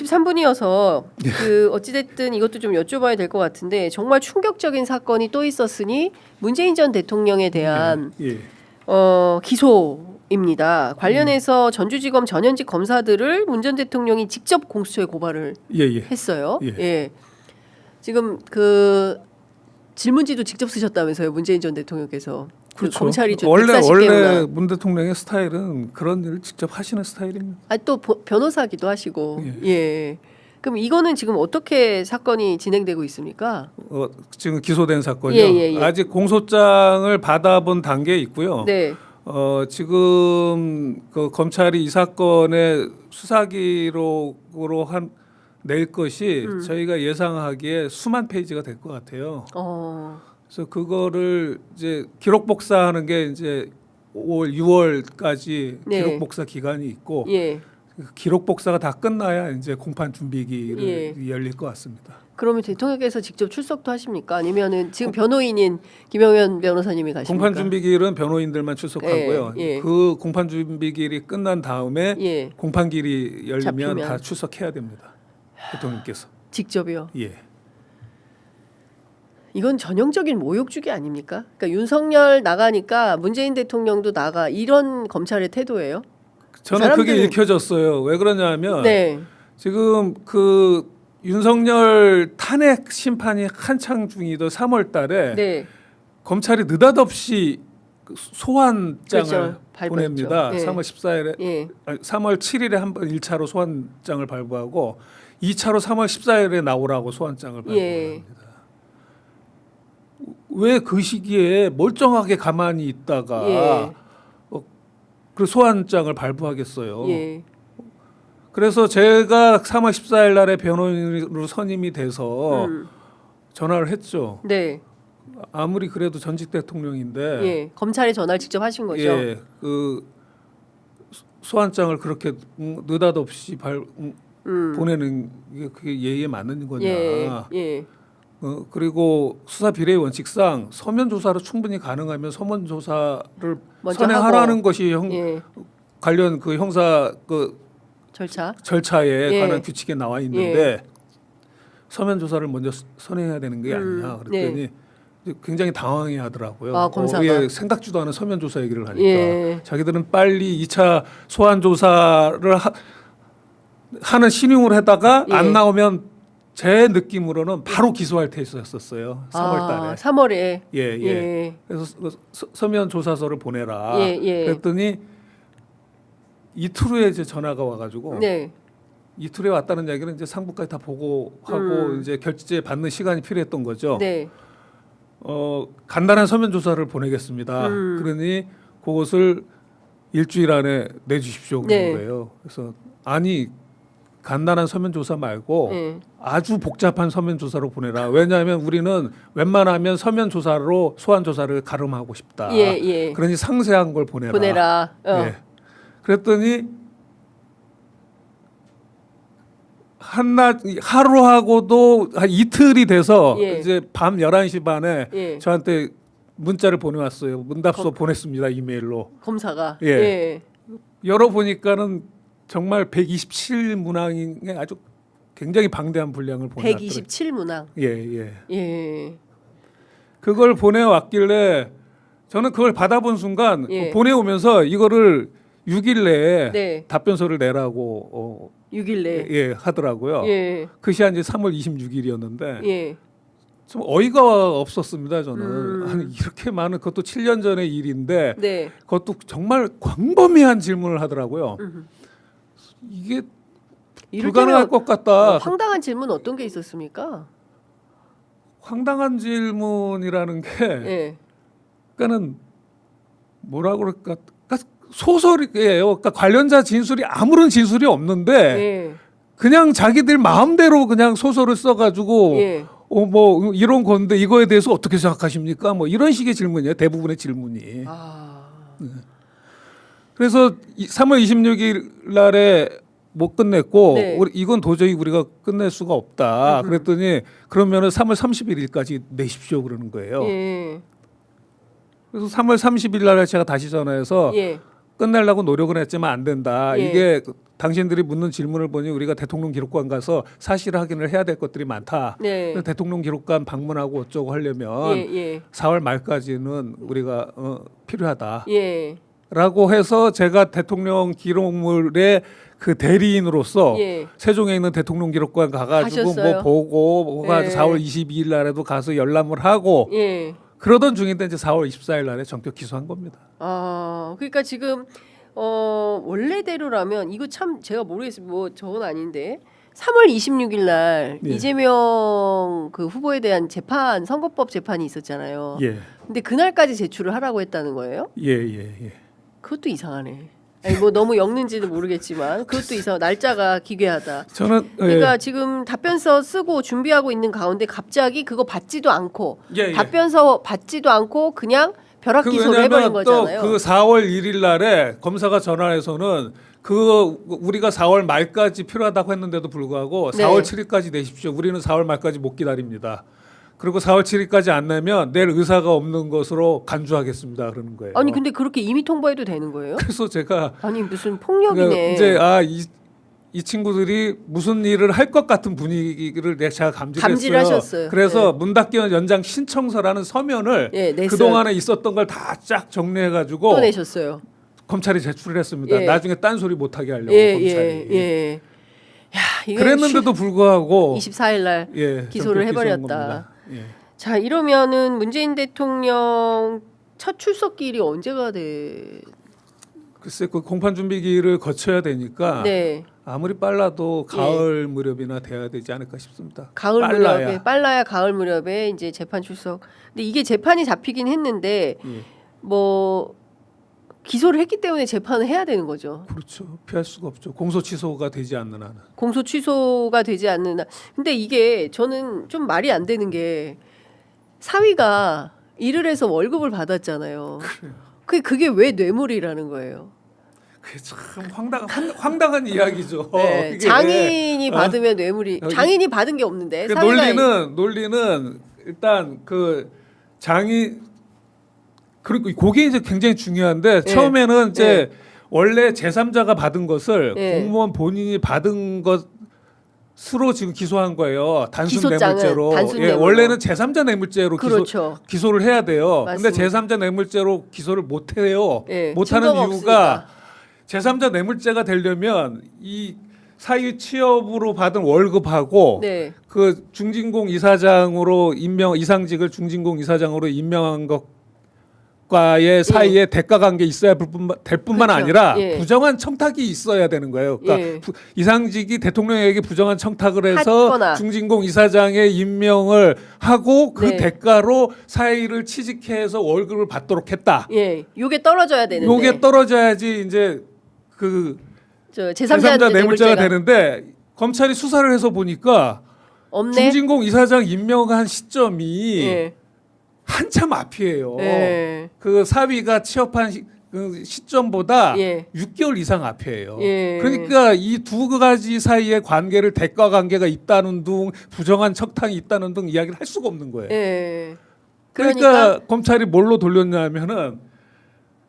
13분이어서 그 어찌됐든 이것도 좀 여쭤봐야 될 것 같은데 정말 충격적인 사건이 또 있었으니 문재인 전 대통령에 대한 기소입니다. 관련해서 전주지검 전현직 검사들을 문 전 대통령이 직접 공수처에 고발을 했어요. 예. 지금 그 질문지도 직접 쓰셨다면서요, 문재인 전 대통령께서. 그렇죠. 검찰이 좀 원래 문 대통령의 스타일은 그런 일을 직접 하시는 스타일입니다. 또 변호사기도 하시고. 예. 그럼 이거는 지금 어떻게 사건이 진행되고 있습니까? 지금 기소된 사건이요. 아직 공소장을 받아본 단계에 있고요. 네. 지금 그 검찰이 이 사건의 수사 기록으로 낼 것이 저희가 예상하기에 수만 페이지가 될 것 같아요. 그래서 그거를 이제 기록 복사하는 게 이제 5월, 6월까지 기록 복사 기간이 있고 기록 복사가 다 끝나야 이제 공판 준비기를 열릴 것 같습니다. 그러면 대통령께서 직접 출석도 하십니까? 아니면은 지금 변호인인 김영현 변호사님이 가십니까? 공판 준비기일은 변호인들만 출석하고요. 그 공판 준비기일이 끝난 다음에 공판기일이 열리면 잡히면. 다 출석해야 됩니다. 대통령께서. 직접이요? 예. 이건 전형적인 모욕주기 아닙니까? 그러니까 윤석열 나가니까 문재인 대통령도 나가 이런 검찰의 태도예요? 저는 그게 읽혀졌어요. 왜 그러냐면 지금 그 윤석열 탄핵 심판이 한창 중이던 3월 달에 검찰이 느닷없이 소환장을 보냅니다. 3월 14일에 3월 7일에 한번 1차로 소환장을 발부하고 2차로 3월 14일에 나오라고 소환장을 발부합니다. 왜 그 시기에 멀쩡하게 가만히 있다가 그 소환장을 발부하겠어요. 그래서 제가 3월 14일 날에 변호인으로 선임이 돼서 전화를 했죠. 아무리 그래도 전직 대통령인데 검찰에 전화를 직접 하신 거죠. 그 소환장을 그렇게 느닷없이 보내는 게 그게 예의에 맞는 거냐. 그리고 수사 비례 원칙상 서면 조사로 충분히 가능하면 서면 조사를 선행하라는 것이 관련 그 형사 그 절차에 관한 규칙에 나와 있는데 서면 조사를 먼저 선행해야 되는 게 아니냐. 그랬더니 굉장히 당황해하더라고요. 검사가 생각지도 않은 서면 조사 얘기를 하니까 자기들은 빨리 2차 소환 조사를 하는 신용을 하다가 안 나오면 제 느낌으로는 바로 기소할 테스트였었어요. 3월 달에. 3월에. 그래서 서면 조사서를 보내라. 그랬더니 이틀 후에 이제 전화가 와가지고 이틀 후에 왔다는 이야기는 이제 상부까지 다 보고하고 이제 결제 받는 시간이 필요했던 거죠. 간단한 서면 조사를 보내겠습니다. 그러니 그것을 일주일 안에 내주십시오 그런 거예요. 그래서 아니 간단한 서면 조사 말고 아주 복잡한 서면 조사로 보내라. 왜냐하면 우리는 웬만하면 서면 조사로 소환 조사를 가름하고 싶다. 그러니 상세한 걸 보내라. 그랬더니 하루하고도 한 이틀이 돼서 이제 밤 11시 반에 저한테 문자를 보내왔어요. 문답서 보냈습니다. 이메일로. 검사가. 열어보니까는 정말 127문항의 아주 굉장히 방대한 분량을 보내왔더라고요. 127문항. 그걸 보내왔길래 저는 그걸 받아본 순간 보내오면서 이거를 6일 내에 답변서를 내라고 6일 내에 하더라고요. 그 시한이 3월 26일이었는데 좀 어이가 없었습니다. 저는 아니 이렇게 많은 그것도 7년 전의 일인데 그것도 정말 광범위한 질문을 하더라고요. 이게 불가능할 것 같다. 황당한 질문 어떤 게 있었습니까? 황당한 질문이라는 게 그러니까는 뭐라 그럴까? 소설이에요. 그러니까 관련자 진술이 아무런 진술이 없는데 그냥 자기들 마음대로 그냥 소설을 써가지고 뭐 이런 건데 이거에 대해서 어떻게 생각하십니까? 뭐 이런 식의 질문이에요. 대부분의 질문이. 그래서 3월 26일 날에 못 끝냈고 이건 도저히 우리가 끝낼 수가 없다. 그랬더니 그러면은 3월 31일까지 내십시오 그러는 거예요. 그래서 3월 30일 날에 제가 다시 전화해서 끝내려고 노력은 했지만 안 된다. 이게 당신들이 묻는 질문을 보니 우리가 대통령 기록관 가서 사실 확인을 해야 될 것들이 많다. 네. 대통령 기록관 방문하고 어쩌고 하려면 4월 말까지는 우리가 필요하다. 라고 해서 제가 대통령 기록물의 그 대리인으로서 세종에 있는 대통령 기록관 가가지고 가셨어요? 뭐 보고 4월 22일 날에도 가서 열람을 하고 그러던 중인데 이제 4월 24일 날에 전격 기소한 겁니다. 아, 그러니까 지금 원래대로라면 이거 참 제가 모르겠어요. 뭐 저건 아닌데 3월 26일 날 이재명 그 후보에 대한 재판 선거법 재판이 있었잖아요. 근데 그날까지 제출을 하라고 했다는 거예요? 그것도 이상하네. 아니 뭐 너무 엮는지는 모르겠지만 그것도 이상. 날짜가 기괴하다. 저는 그러니까 지금 답변서 쓰고 준비하고 있는 가운데 갑자기 그거 받지도 않고 답변서 받지도 않고 그냥 벼락 기소를 해버린 거잖아요. 그 4월 1일 날에 검사가 전화해서는 그 우리가 4월 말까지 필요하다고 했는데도 불구하고 4월 7일까지 내십시오. 우리는 4월 말까지 못 기다립니다. 그리고 4월 7일까지 안 내면 낼 의사가 없는 것으로 간주하겠습니다. 그러는 거예요. 아니 근데 그렇게 이미 통보해도 되는 거예요? 그래서 제가 아니 무슨 폭력이네. 이제 이 친구들이 무슨 일을 할 것 같은 분위기를 제가 감지하셨어요. 그래서 문답기원 연장 신청서라는 서면을 그동안에 있었던 걸 다 쫙 정리해가지고 또 내셨어요. 검찰이 제출을 했습니다. 나중에 딴소리 못하게 하려고 검찰이. 야, 그랬는데도 불구하고 24일 날 기소를 해버렸다. 자, 이러면은 문재인 대통령 첫 출석길이 언제가 돼? 글쎄 그 공판 준비기를 거쳐야 되니까 아무리 빨라도 가을 무렵이나 돼야 되지 않을까 싶습니다. 가을 무렵에 빨라야 가을 무렵에 이제 재판 출석. 근데 이게 재판이 잡히긴 했는데 뭐 기소를 했기 때문에 재판을 해야 되는 거죠. 그렇죠. 피할 수가 없죠. 공소 취소가 되지 않는 한은. 공소 취소가 되지 않는 한. 근데 이게 저는 좀 말이 안 되는 게 사위가 일을 해서 월급을 받았잖아요. 그게 왜 뇌물이라는 거예요? 그게 참 황당한 이야기죠. 네, 장인이 받으면 뇌물이. 장인이 받은 게 없는데. 그 논리는 일단 그 장인 그리고 그게 이제 굉장히 중요한데 처음에는 이제 원래 제3자가 받은 것을 공무원 본인이 받은 것으로 지금 기소한 거예요. 단순 뇌물죄로. 원래는 제3자 뇌물죄로 기소를 해야 돼요. 근데 제3자 뇌물죄로 기소를 못 해요. 못 하는 이유가 제3자 뇌물죄가 되려면 이 사유 취업으로 받은 월급하고 그 중진공 이사장으로 이상직을 중진공 이사장으로 임명한 것과의 사이에 대가 관계 있어야 될 뿐만 아니라 부정한 청탁이 있어야 되는 거예요. 그러니까 이상직이 대통령에게 부정한 청탁을 해서 했거나. 중진공 이사장의 임명을 하고 그 대가로 사위를 취직해서 월급을 받도록 했다. 요게 떨어져야 되는데. 요게 떨어져야지 이제 그 제3자 뇌물죄가 되는데 검찰이 수사를 해서 보니까 없네? 중진공 이사장 임명한 시점이 한참 앞이에요. 그 사위가 취업한 그 시점보다 6개월 이상 앞이에요. 그러니까 이 두 가지 사이의 관계를 대가 관계가 있다는 등 부정한 청탁이 있다는 등 이야기를 할 수가 없는 거예요. 그러니까 검찰이 뭘로 돌렸냐면은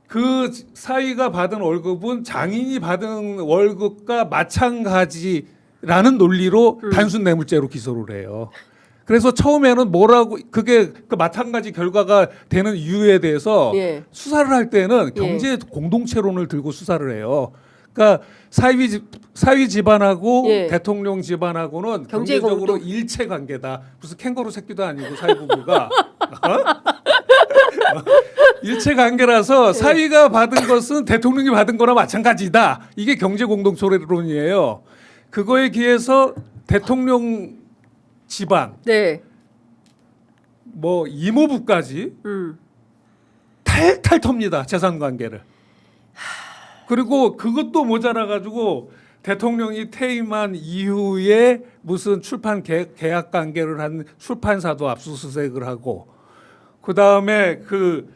그 사위가 받은 월급은 장인이 받은 월급과 마찬가지라는 논리로 단순 뇌물죄로 기소를 해요. 그래서 처음에는 그게 그 마찬가지 결과가 되는 이유에 대해서 수사를 할 때는 경제 공동체론을 들고 수사를 해요. 그러니까 사위 집안하고 대통령 집안하고는 경제적으로 일체 관계다. 무슨 캥거루 새끼도 아니고 사위 부부가 일체 관계라서 사위가 받은 것은 대통령이 받은 거나 마찬가지다. 이게 경제 공동체론이에요. 그거에 기해서 대통령 집안, 뭐 이모부까지 탈탈 텁니다. 재산 관계를. 그리고 그것도 모자라 가지고 대통령이 퇴임한 이후에 무슨 출판 계약 관계를 한 출판사도 압수수색을 하고, 그 다음에 그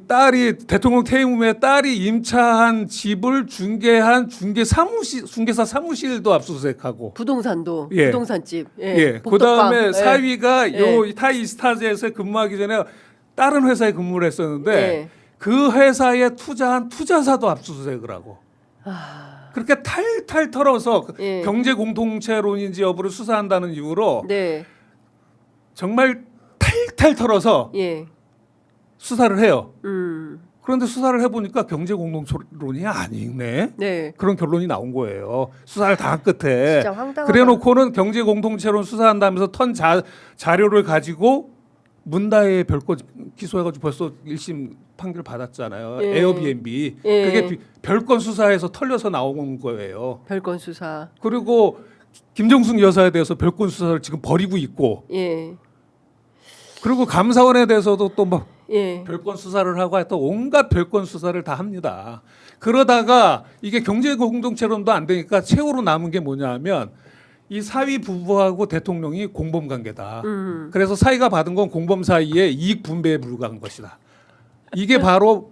딸이 대통령 퇴임 후에 딸이 임차한 집을 중개한 중개사 사무실도 압수수색하고 부동산도 부동산집 그 다음에 사위가 요 타이스타즈에서 근무하기 전에 다른 회사에 근무를 했었는데 그 회사에 투자한 투자사도 압수수색을 하고 그렇게 탈탈 털어서 예. 경제 공동체론인지 여부를 수사한다는 이유로 네. 정말 탈탈 털어서 예. 수사를 해요. 그런데 수사를 해보니까 경제 공동체론이 아니네. 네. 그런 결론이 나온 거예요. 수사를 다 한 끝에. 진짜 황당하다. 그래놓고는 경제 공동체론 수사한다면서 자료를 가지고 문다에 별건 기소해가지고 벌써 1심 판결 받았잖아요. 예. 에어비앤비. 예. 그게 별건 수사에서 털려서 나온 거예요. 별건 수사. 그리고 김정숙 여사에 대해서 별건 수사를 지금 벌이고 있고. 예. 그리고 감사원에 대해서도 또 막 예. 별건 수사를 하고 또 온갖 별건 수사를 다 합니다. 그러다가 이게 경제 공동체론도 안 되니까 최후로 남은 게 뭐냐면 이 사위 부부하고 대통령이 공범 관계다. 그래서 사위가 받은 건 공범 사이의 이익 분배에 불과한 것이다. 이게 바로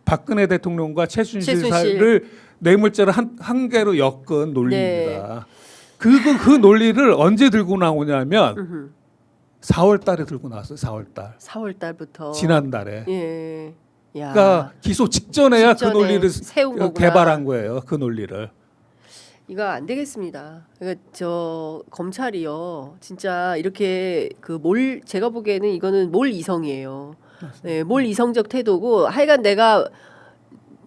박근혜 대통령과 최순실 사를 뇌물죄를 한 개로 엮은 논리입니다. 네. 그 논리를 언제 들고 나오냐면 4월 달에 들고 나왔어요. 4월 달. 4월 달부터. 지난달에. 예. 야. 그러니까 기소 직전에야 그 논리를 세운 거구나. 개발한 거예요. 그 논리를. 이거 안 되겠습니다. 그러니까 저 검찰이요, 진짜 이렇게 제가 보기에는 이거는 몰 이성이에요. 네, 몰 이성적 태도고, 하여간 내가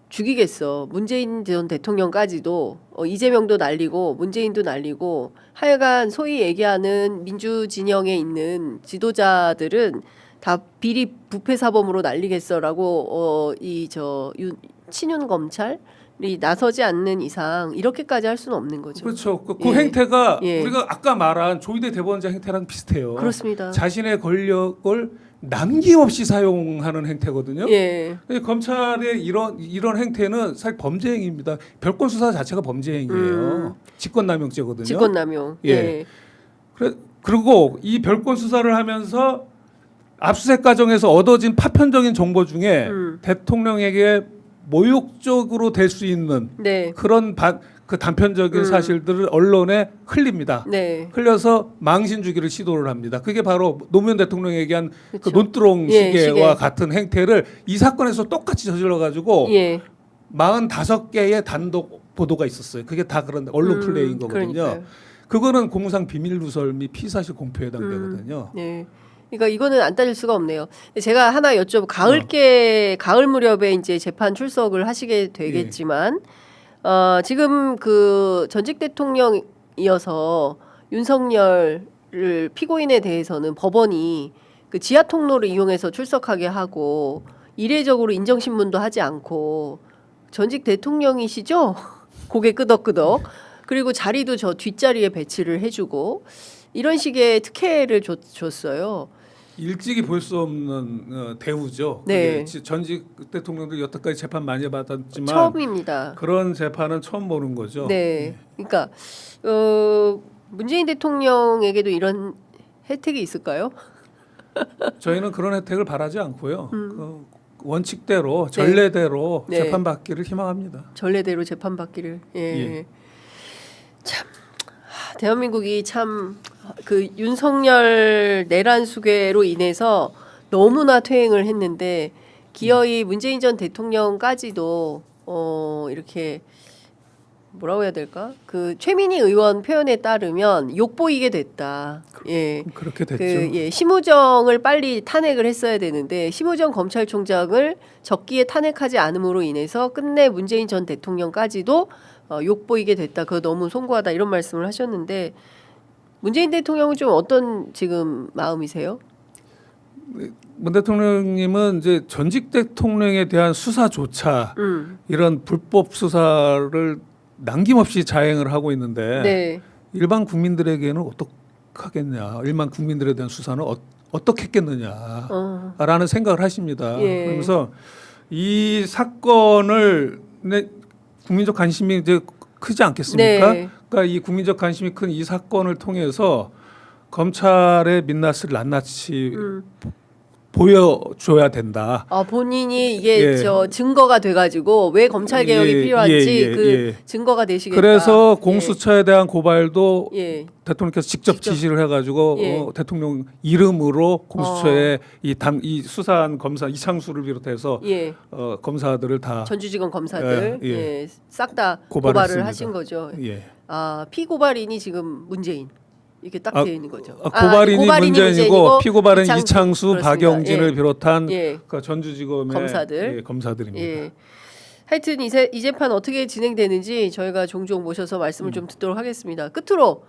죽이겠어. 문재인 전 대통령까지도 이재명도 날리고 문재인도 날리고, 하여간 소위 얘기하는 민주 진영에 있는 지도자들은 다 비리 부패 사범으로 날리겠어라고 친윤 검찰 이 나서지 않는 이상 이렇게까지 할 수는 없는 거죠. 그렇죠. 그 예. 행태가 예. 우리가 아까 말한 조희대 대법원장 행태랑 비슷해요. 그렇습니다. 자신의 권력을 남김없이 사용하는 행태거든요. 예. 검찰의 이런 행태는 사실 범죄 행위입니다. 별건 수사 자체가 범죄 행위예요. 직권남용죄거든요. 직권남용. 예. 예. 그리고 이 별건 수사를 하면서 압수수색 과정에서 얻어진 파편적인 정보 중에 대통령에게 모욕적으로 될 수 있는 네. 그런 그 단편적인 사실들을 언론에 흘립니다. 네. 흘려서 망신 주기를 시도를 합니다. 그게 바로 노무현 대통령에게 한 그 그쵸. 논두렁 예, 시계와 시계. 같은 행태를 이 사건에서 똑같이 저질러 가지고 예. 45개의 단독 보도가 있었어요. 그게 다 그런 언론 플레이인 거거든요. 그러니까요. 그거는 공무상 비밀 누설 및 피사실 공표에 해당되거든요. 네. 그러니까 이거는 안 따질 수가 없네요. 제가 하나 가을 무렵에 이제 재판 출석을 하시게 되겠지만, 지금 그 전직 대통령이어서 윤석열을 피고인에 대해서는 법원이 그 지하 통로를 이용해서 출석하게 하고 이례적으로 인정신문도 하지 않고, 전직 대통령이시죠? 고개 끄덕끄덕. 그리고 자리도 저 뒷자리에 배치를 해주고 이런 식의 특혜를 줬어요. 일찍이 볼 수 없는 대우죠. 네. 전직 대통령들 여태까지 재판 많이 받았지만 처음입니다. 그런 재판은 처음 보는 거죠. 네. 그러니까 문재인 대통령에게도 이런 혜택이 있을까요? 저희는 그런 혜택을 바라지 않고요. 그 원칙대로 전례대로 네. 재판받기를 희망합니다. 전례대로 재판받기를. 예. 예. 참 대한민국이 참 그 윤석열 내란 수괴로 인해서 너무나 퇴행을 했는데 기어이 문재인 전 대통령까지도 이렇게 뭐라고 해야 될까? 그 최민희 의원 표현에 따르면 욕보이게 됐다. 예. 그렇게 됐죠. 심우정을 빨리 탄핵을 했어야 되는데 심우정 검찰총장을 적기에 탄핵하지 않음으로 인해서 끝내 문재인 전 대통령까지도 욕보이게 됐다. 그거 너무 송구하다 이런 말씀을 하셨는데 문재인 대통령은 좀 어떤 지금 마음이세요? 문 대통령님은 이제 전직 대통령에 대한 수사조차 이런 불법 수사를 남김없이 자행을 하고 있는데 네. 일반 국민들에게는 어떡하겠냐, 일반 국민들에 대한 수사는 어떻게 했겠느냐라는 생각을 하십니다. 예. 그러면서 이 사건을 국민적 관심이 이제 크지 않겠습니까? 네. 그러니까 이 국민적 관심이 큰 이 사건을 통해서 검찰의 민낯을 낱낱이 보여줘야 된다. 본인이 이게 저 증거가 돼가지고 왜 검찰 개혁이 필요한지 증거가 되시겠다. 그래서 공수처에 대한 고발도 대통령께서 직접 지시를 해가지고 대통령 이름으로 공수처에 이 수사한 검사 이창수를 비롯해서 검사들을 다 전주지검 검사들 싹 다 고발을 하신 거죠. 피고발인이 지금 문재인. 이렇게 딱 되어 있는 거죠. 고발인이 문재인이고 피고발은 이창수, 그렇습니다. 박영진을 비롯한 그 전주지검의 검사들입니다. 하여튼 이 재판 어떻게 진행되는지 저희가 종종 모셔서 말씀을 좀 듣도록 하겠습니다. 끝으로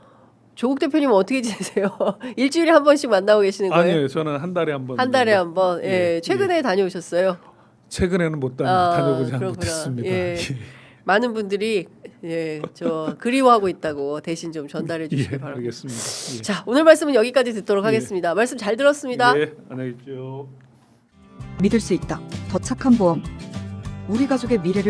조국 대표님은 어떻게 지내세요? 일주일에 한 번씩 만나고 계시는 거예요? 아니요, 저는 한 달에 한 번. 한 달에 한 번. 최근에 다녀오셨어요? 최근에는 못 다녀보지 못했습니다. 많은 분들이 저 그리워하고 있다고 대신 좀 전달해 주시기 바랍니다. 알겠습니다. 자, 오늘 말씀은 여기까지 듣도록 하겠습니다. 말씀 잘 들었습니다. 안녕히 계십시오. 믿을 수 있다. 더 착한 보험. 우리 가족의 미래를